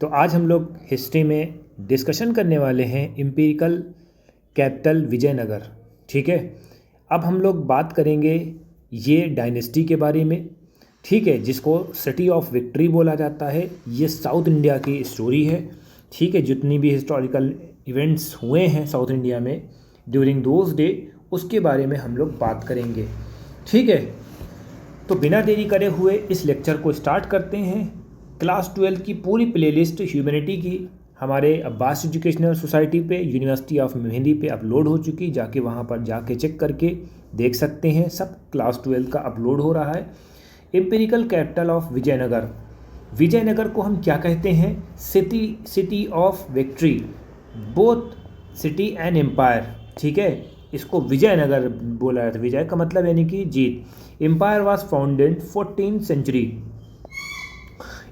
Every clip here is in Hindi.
तो आज हम लोग हिस्ट्री में डिस्कशन करने वाले हैं एम्पिरिकल कैपिटल विजयनगर। ठीक है, अब हम लोग बात करेंगे ये डायनेस्टी के बारे में। ठीक है, जिसको सिटी ऑफ विक्ट्री बोला जाता है। ये साउथ इंडिया की स्टोरी है। ठीक है, जितनी भी हिस्टोरिकल इवेंट्स हुए हैं साउथ इंडिया में ड्यूरिंग दोज डे, उसके बारे में हम लोग बात करेंगे। ठीक है, तो बिना देरी करे हुए इस लेक्चर को स्टार्ट करते हैं। क्लास 12 की पूरी प्लेलिस्ट ह्यूमैनिटी की हमारे अब्बास एजुकेशनल सोसाइटी पे, यूनिवर्सिटी ऑफ मेहंदी पे अपलोड हो चुकी। जाके वहाँ पर जाके चेक करके देख सकते हैं। सब क्लास 12 का अपलोड हो रहा है। Empirical capital of Vijayanagar. Vijayanagar को हम क्या कहते हैं? City of victory, both city and empire. ठीक है, इसको विजयनगर बोला जाता है। विजय का मतलब यानी कि जीत। Empire was founded 14th century.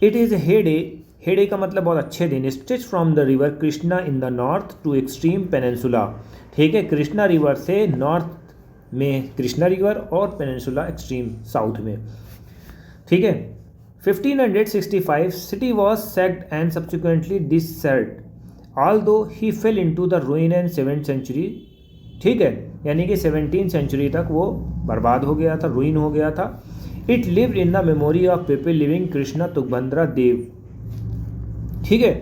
It is heyday का मतलब बहुत अच्छे दिन। Stretch from the river Krishna in the north to extreme peninsula. ठीक है, कृष्णा रिवर से नॉर्थ में कृष्णा रिवर और पेनिनसुला एक्सट्रीम साउथ में। ठीक है, 1565 city was sacked and subsequently deserted although he fell into the ruin and 7th century. ठीक है, यानी कि 17th सेंचुरी तक वो बर्बाद हो गया था, रुइन हो गया था। It lived in the memory of people living Krishna Tungabhadra doab. ठीक है,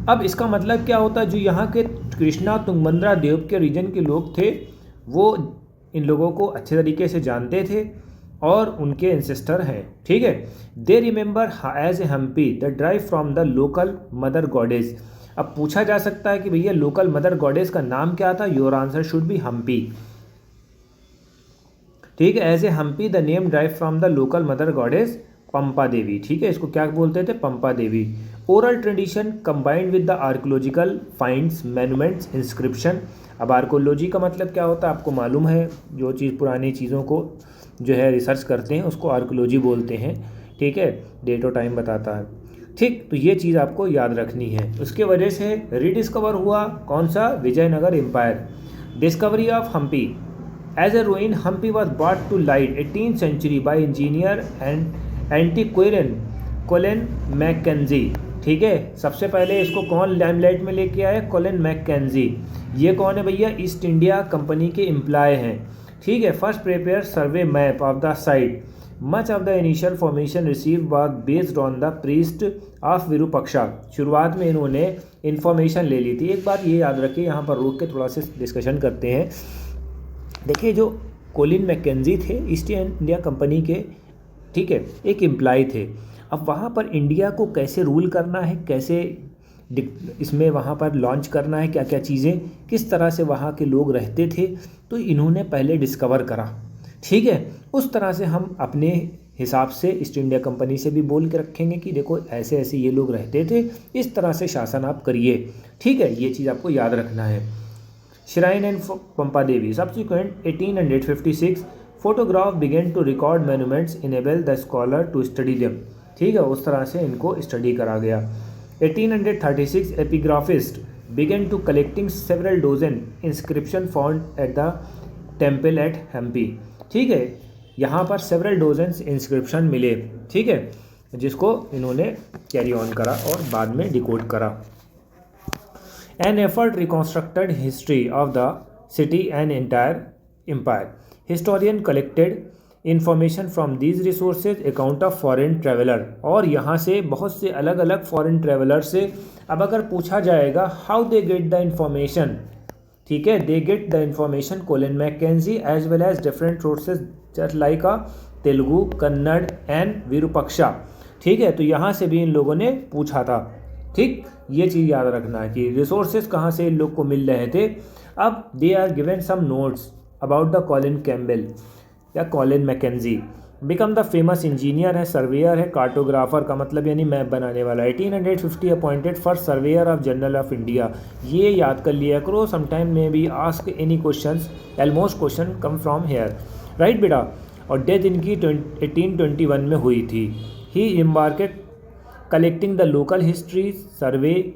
अब इसका मतलब क्या होता है? जो यहाँ के कृष्णा तुंगभद्रा देव के रीजन के लोग थे, वो इन लोगों को अच्छे तरीके से जानते थे और उनके एंसेस्टर हैं। ठीक है, they remember as a Hampi the derive from the local mother goddess. अब पूछा जा सकता है कि भैया लोकल मदर गॉडेज का नाम क्या था? Your answer should be Hampi. ठीक है, as a Hampi the name derive from the local mother goddess Pampa Devi. ठीक है, इसको क्या बोलते थे? Pampa Devi. Oral tradition combined with the archaeological finds, monuments, inscription. अब आर्कोलॉजी का मतलब क्या होता है आपको मालूम है? जो चीज़ पुरानी चीज़ों को जो है रिसर्च करते हैं उसको आर्कोलॉजी बोलते हैं। ठीक है, डेट और टाइम बताता है। ठीक, तो ये चीज़ आपको याद रखनी है। उसके वजह से रीडिस्कवर हुआ कौन सा? Vijayanagara empire. Discovery of Hampi as a ruin. Hampi was brought to light 18th century by engineer and antiquarian Colin Mackenzie. ठीक है, सबसे पहले इसको कौन लाइमलाइट में लेके आया? Colin Mackenzie. ये कौन है भैया? ईस्ट इंडिया कंपनी के एम्प्लॉय हैं। ठीक है, first prepare survey map of the site. Much of the initial formation receive was based on the priest of Virupaksha. शुरुआत में इन्होंने इन्फॉर्मेशन ले ली थी। एक बात ये याद रखिए, यहाँ पर रोक के थोड़ा सा डिस्कशन करते हैं। देखिए, जो कोलिन मैकेंजी थे ईस्ट इंडिया कंपनी के, ठीक है, एक एम्प्लॉय थे। अब वहाँ पर इंडिया को कैसे रूल करना है, कैसे इसमें वहाँ पर लॉन्च करना है, क्या क्या चीज़ें, किस तरह से वहाँ के लोग रहते थे, तो इन्होंने पहले डिस्कवर करा। ठीक है, उस तरह से हम अपने हिसाब से ईस्ट इंडिया कंपनी से भी बोल के रखेंगे कि देखो ऐसे ऐसे ये लोग रहते थे, इस तरह से शासन आप करिए। ठीक है, ये चीज़ आपको याद रखना है। Shrine and Pampa Devi. Subsequent 1856 photograph began to record monuments enable the scholar to study them. ठीक है, उस तरह से इनको स्टडी करा गया। 1836 epigraphist began to collecting several dozen inscription found at the temple at Hampi. ठीक है, यहाँ पर सेवरल डोजन्स इंस्क्रिप्शन मिले। ठीक है, जिसको इन्होंने कैरी ऑन करा और बाद में डिकोड करा। An effort reconstructed history of the city and entire empire. Historian collected information from these resources, account of foreign traveller. और यहाँ से बहुत से अलग अलग फॉरेन ट्रेवलर से अब अगर पूछा जाएगा how they get the information, ठीक है, they get the information Colin Mackenzie as well as different sources just like Telugu, Kannada and Virupaksha. ठीक है, तो यहाँ से भी इन लोगों ने पूछा था। ठीक, ये चीज़ याद रखना है कि रिसोर्सेज कहाँ से इन लोग को मिल रहे थे। अब they are given some notes about the Colin Campbell या Colin Mackenzie. Become the famous engineer है, सर्वेयर है, कार्टोग्राफर का मतलब यानी मैप बनाने वाला। 1850 appointed first surveyor of general of India. ये याद कर लिया करो, समटाइम में भी ask any questions, almost question come from here, right बेटा। और डेथ इनकी 1821 में हुई थी। He embarked collecting the local history survey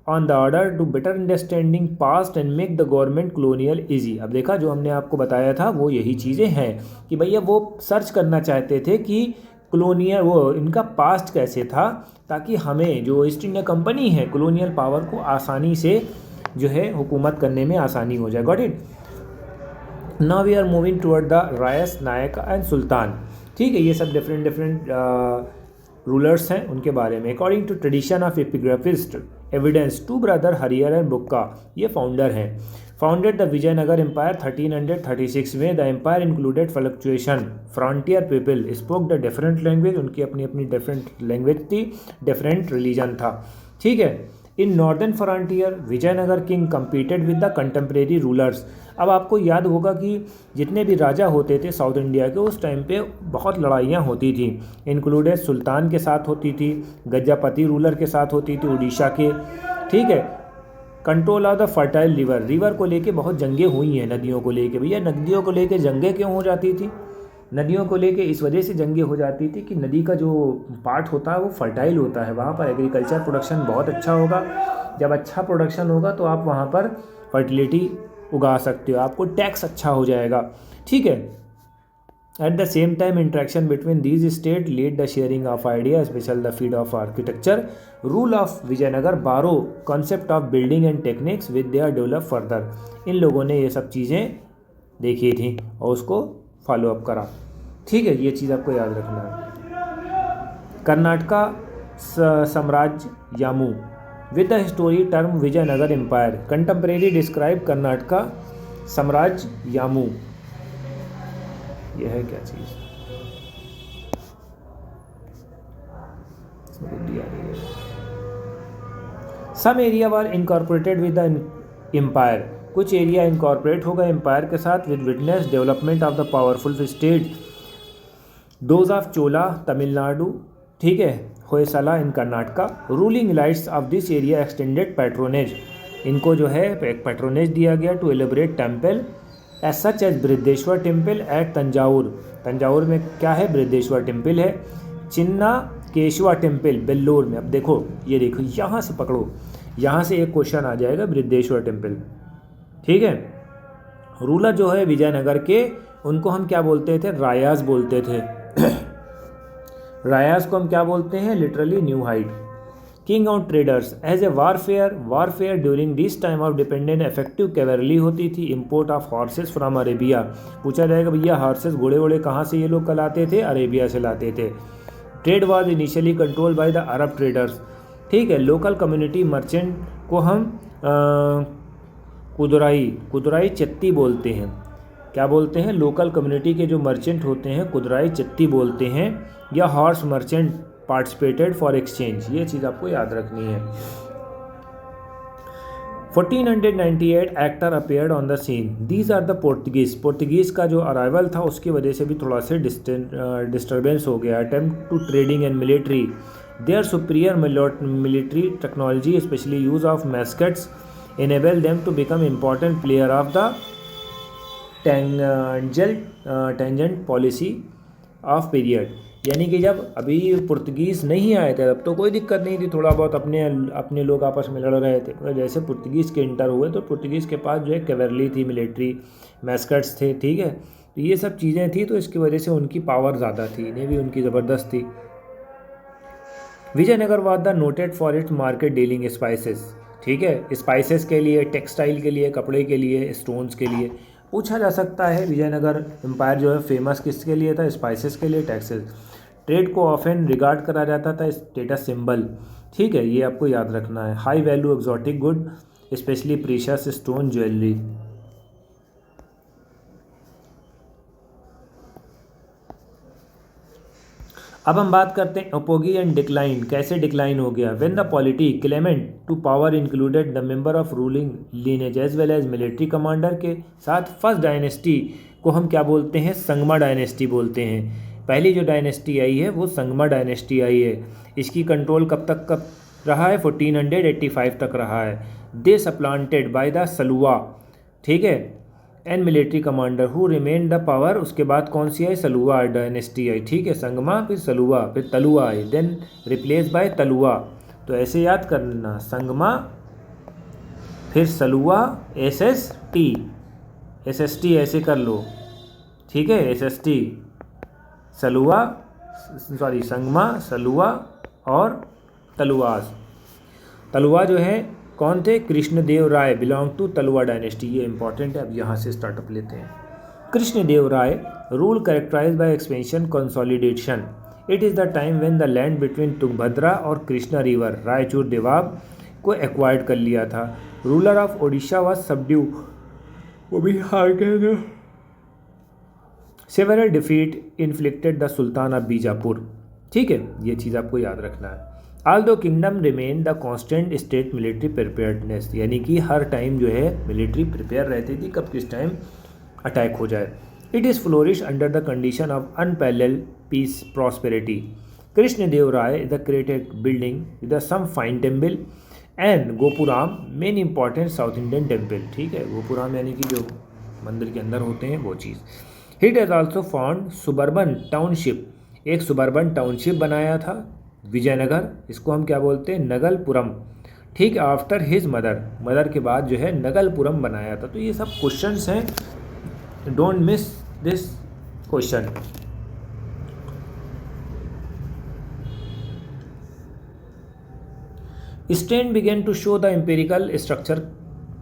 on the order to better understanding past and make the government colonial easy. अब देखा, जो हमने आपको बताया था वो यही चीज़ें हैं कि भैया वो सर्च करना चाहते थे कि कॉलोनियल वो इनका पास्ट कैसे था, ताकि हमें जो ईस्ट इंडिया कंपनी है कॉलोनियल पावर को आसानी से जो है हुकूमत करने में आसानी हो जाए। Got it. Now we are moving toward the Rayas, Nayak and sultan. ठीक है, ये सब डिफरेंट रूलर्स हैं, उनके बारे में। According to tradition of epigraphist evidence, two brother Harihara and Bukka ये फाउंडर हैं। फाउंडेड द विजयनगर एम्पायर 1336 में। The empire included fluctuation, frontier people spoke the different language, उनकी अपनी अपनी डिफरेंट लैंग्वेज थी, डिफरेंट रिलीजन था। ठीक है। In northern frontier Vijayanagara king competed with the contemporary rulers. अब आपको याद होगा कि जितने भी राजा होते थे साउथ इंडिया के, उस टाइम पे बहुत लड़ाइयाँ होती थी। इंक्लूडेड सुल्तान के साथ होती थी, गजपति रूलर के साथ होती थी उड़ीसा के। ठीक है। Control of the fertile river को लेके बहुत जंगें हुई हैं, नदियों को लेके। भैया नदियों को लेके जंगें क्यों हो जाती थी? नदियों को लेके इस वजह से जंगें हो जाती थी कि नदी का जो पार्ट होता है वो फर्टाइल होता है, वहाँ पर एग्रीकल्चर प्रोडक्शन बहुत अच्छा होगा। जब अच्छा प्रोडक्शन होगा तो आप वहाँ पर फर्टिलिटी उगा सकते हो, आपको टैक्स अच्छा हो जाएगा। ठीक है। At the same time interaction between these state lead the sharing of idea, special the feed of architecture. Rule of Vijayanagara borrow concept of building and techniques with they are develop further. इन लोगों ने ये सब चीज़ें देखी थी और उसको फॉलो अप करा। ठीक है, ये चीज़ आपको याद रखना है। Karnataka Samrajyamu with the history term Vijayanagara empire. Contemporary describe Karnataka Samrajyamu. यह है क्या चीज़? इसमें बुद्धि आ रही है। Some area were incorporated with the empire, कुछ एरिया इनकॉर्पोरेट होगा एम्पायर के साथ। With witness development of the powerful state those of Chola Tamil Nadu. ठीक है। Hoysala in Karnataka. Ruling lights of this area extended patronage, इनको जो है एक पैट्रोनेज दिया गया to elaborate temple as such as Brihadeshwara temple at Thanjavur. Thanjavur में क्या है? बृहदेश्वर टेम्पल है। चिन्ना केशवा टेम्पल बेल्लोर में। अब देखो, ये देखो, यहाँ से पकड़ो, यहाँ से एक क्वेश्चन आ जाएगा, बृहदेश्वर टेम्पल। ठीक है। रूलर जो है विजयनगर के, उनको हम क्या बोलते थे? रायास बोलते थे। रायास को हम क्या बोलते हैं? Literally new height. King of traders as a warfare during this time of dependent effective cavalry होती थी। Import of horses from Arabia. पूछा जाएगा भैया हॉर्सेस घोड़े वोड़े कहाँ से ये लोग कल आते थे? अरेबिया से लाते थे। Trade was initially control by the Arab traders. ठीक है। लोकल कम्युनिटी मर्चेंट को हम कुदराई चत्ती बोलते हैं। क्या बोलते हैं? लोकल कम्युनिटी के जो मर्चेंट होते हैं कुदराई चत्ती बोलते हैं, या horse merchant participated for exchange. ये चीज़ आपको याद रखनी है। 1498 actor appeared on the scene. These are the Portuguese का जो अराइवल था उसकी वजह से भी थोड़ा से डिस्टर्बेंस हो गया। Attempt to trading and military. Their superior military technology specially use of muskets enable them to become important player of the tangent policy of period। यानी कि जब अभी पुर्तगीज़ नहीं आए थे तब तो कोई दिक्कत नहीं थी, थोड़ा बहुत अपने लोग आपस में लड़ रहे थे। मगर जैसे पुर्तगीज़ के इंटर हुए तो पुर्तगीज़ के पास जो है कैवरली थी, मिलिट्री मैस्कट्स थे। ठीक है। तो ये सब चीज़ें थी, तो इसकी वजह से उनकी पावर ज़्यादा थी, नेवी उनकी ज़बरदस्त थी। Vijayanagara was the noted for its market dealing spices. ठीक है। स्पाइसेस के लिए, टेक्सटाइल के लिए, कपड़े के लिए, स्टोन्स के लिए। पूछा जा सकता है विजयनगर एम्पायर जो है फेमस किसके लिए था? स्पाइसेस के लिए, टैक्सेस। ट्रेड को ऑफन रिगार्ड करा जाता था स्टेटस सिंबल। ठीक है, ये आपको याद रखना है। High value exotic good specially precious stone jewellery. अब हम बात करते हैं ओपोगी एंड डिक्लाइन, कैसे डिक्लाइन हो गया। When the polity claimant to power included the member of ruling lineage as well as military commander के साथ फर्स्ट डायनेस्टी को हम क्या बोलते हैं? संगमा डायनेस्टी बोलते हैं। पहली जो डायनेस्टी आई है वो संगमा डायनेस्टी आई है। इसकी कंट्रोल कब रहा है? 1485 तक रहा है। दे सप्लांटेड बाय द सलुआ। ठीक है। And military commander who remain the power. उसके बाद कौन सी आई? सलुआ डायनेस्टी आई। ठीक है। संगमा, फिर सलुआ, फिर तलुआ आई, देन रिप्लेस बाय तलुआ। तो ऐसे याद करना, संगमा, फिर सलुआ, SST ऐसे कर लो। ठीक है। SST, सलुआ, संगमा, सलुआ और तलुआस। तलुआ जो है कौन थे? Krishnadeva Raya, belong to Tuluva dynasty. ये इंपॉर्टेंट है, अब यहाँ से स्टार्टअप लेते हैं। Krishnadeva Raya rule characterise by expansion consolidation. It is the time when the land between Tungabhadra और कृष्णा रिवर रायचूर देवाब को एक्वायर्ड कर लिया था। Ruler of Odisha was subdue, वो भी हार गए थे। Several defeat inflicted the sultan of Bijapur. ठीक है, ये चीज़ आपको याद रखना है। Although kingdom remain the constant state military preparedness, यानी कि हर टाइम जो है मिलिट्री प्रिपेयर रहती थी कब किस टाइम अटैक हो जाए। It is flourished under the condition of unparalleled peace prosperity. Krishnadev Rai is the created building with some fine temple and Gopuram main important South Indian temple. ठीक है, गोपुराम यानी कि जो मंदिर के अंदर होते हैं वो चीज़। It has also found suburban township, एक सुबर्बन टाउनशिप बनाया था विजयनगर, इसको हम क्या बोलते हैं? नगलपुरम। ठीक, आफ्टर हिज मदर के बाद जो है नगलपुरम बनाया था। तो ये सब क्वेश्चंस हैं, डोंट मिस दिस क्वेश्चन। स्टेन began to show the empirical structure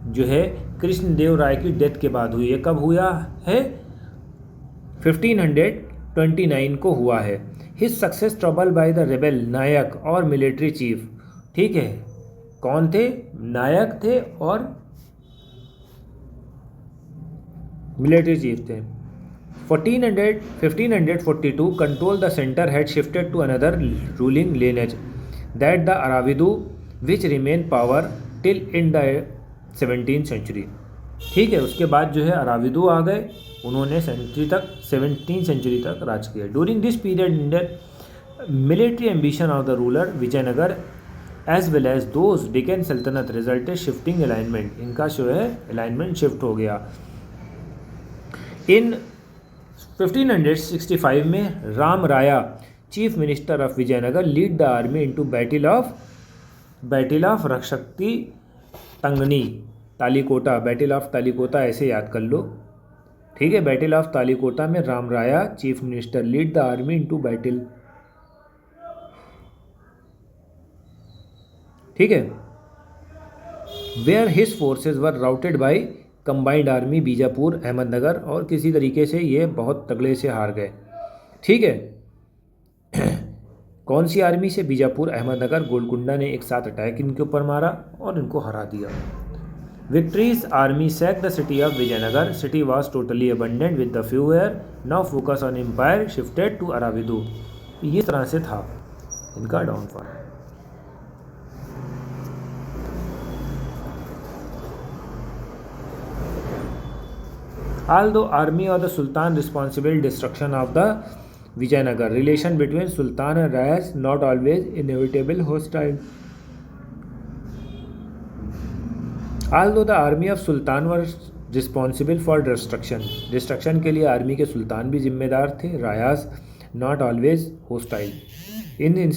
जो है कृष्णदेव राय की डेथ के बाद हुई है। कब हुआ है? 1529 को हुआ है। His success trouble by the rebel Nayak और मिलिट्री चीफ। ठीक है, कौन थे? नायक थे और मिलिट्री चीफ थे। 1542 control the centre had shifted to another ruling lineage that the Aravidu which remain power till in the 17th century. ठीक है, उसके बाद जो है अराविदू आ गए, उन्होंने 17th सेंचुरी तक राज किया। During this period Indian military ambition of the ruler Vijayanagara as well as those Deccan सल्तनत रिजल्टेड शिफ्टिंग अलाइनमेंट। इनका जो है अलाइनमेंट शिफ्ट हो गया। इन 1565 में Rama Raya chief minister of Vijayanagara lead the army into battle of Rakshasi Tangadi Talikota. Battle of Talikota ऐसे याद कर लो। ठीक है, बैटल ऑफ तालीकोटा में Rama Raya chief minister lead the army into battle. ठीक है, where his forces were routed by combined army Bijapur Ahmednagar, और किसी तरीके से ये बहुत तगड़े से हार गए। ठीक है, कौन सी आर्मी से? बीजापुर अहमदनगर। गोलकुंडा ने एक साथ अटैक इनके ऊपर मारा और इनको हरा दिया। Victory's army sacked the city of Vijayanagar. City was totally abandoned with the few were now focus on empire shifted to Aravidu. ये तरह से था इनका downfall. Although army of the Sultan responsible destruction of the Vijayanagar, relation between Sultan and Rayas not always inevitable hostile. Although the army of Sultan was responsible for destruction के लिए आर्मी के सुल्तान भी जिम्मेदार थे। रायास not always hostile. In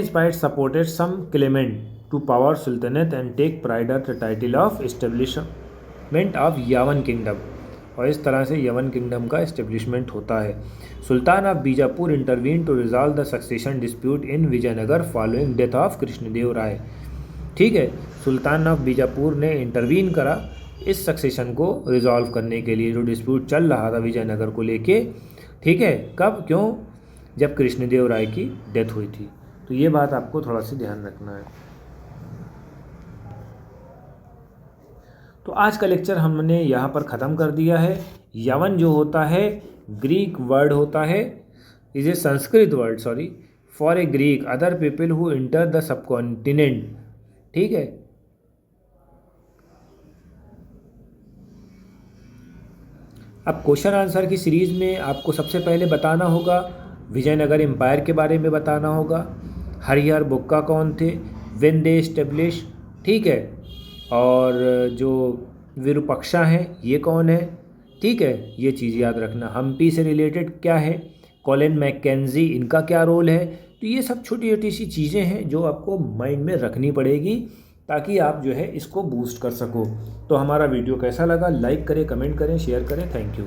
spite supported some claimant to power sultanate and take pride at the title of establishment of Yavan kingdom, और इस तरह से यवन किंगडम का इस्टेब्लिशमेंट होता है। Sultan of Bijapur intervene to resolve the succession dispute in Vijayanagara following death of Krishnadeva Raya. ठीक है, सुल्तान ऑफ बीजापुर ने इंटरवीन करा इस सक्सेशन को रिजॉल्व करने के लिए, जो डिस्प्यूट चल रहा था विजयनगर को लेके। ठीक है, कब, क्यों? जब कृष्णदेव राय की डेथ हुई थी। तो ये बात आपको थोड़ा सा ध्यान रखना है। तो आज का लेक्चर हमने यहाँ पर ख़त्म कर दिया है। यवन जो होता है ग्रीक वर्ड होता है, is a Sanskrit word for a Greek other people who enter the subcontinent. ठीक है, अब क्वेश्चन आंसर की सीरीज़ में आपको सबसे पहले बताना होगा विजयनगर एम्पायर के बारे में बताना होगा। हरिहर बुक्का कौन थे? When they establish. ठीक है, और जो विरूपाक्षा हैं ये कौन है? ठीक है, ये चीज़ याद रखना। हम्पी से रिलेटेड क्या है? कॉलिन मैकेंजी, इनका क्या रोल है? तो ये सब छोटी छोटी सी चीज़ें हैं जो आपको माइंड में रखनी पड़ेगी ताकि आप जो है इसको बूस्ट कर सको। तो हमारा वीडियो कैसा लगा? लाइक करें, कमेंट करें, शेयर करें। Thank you.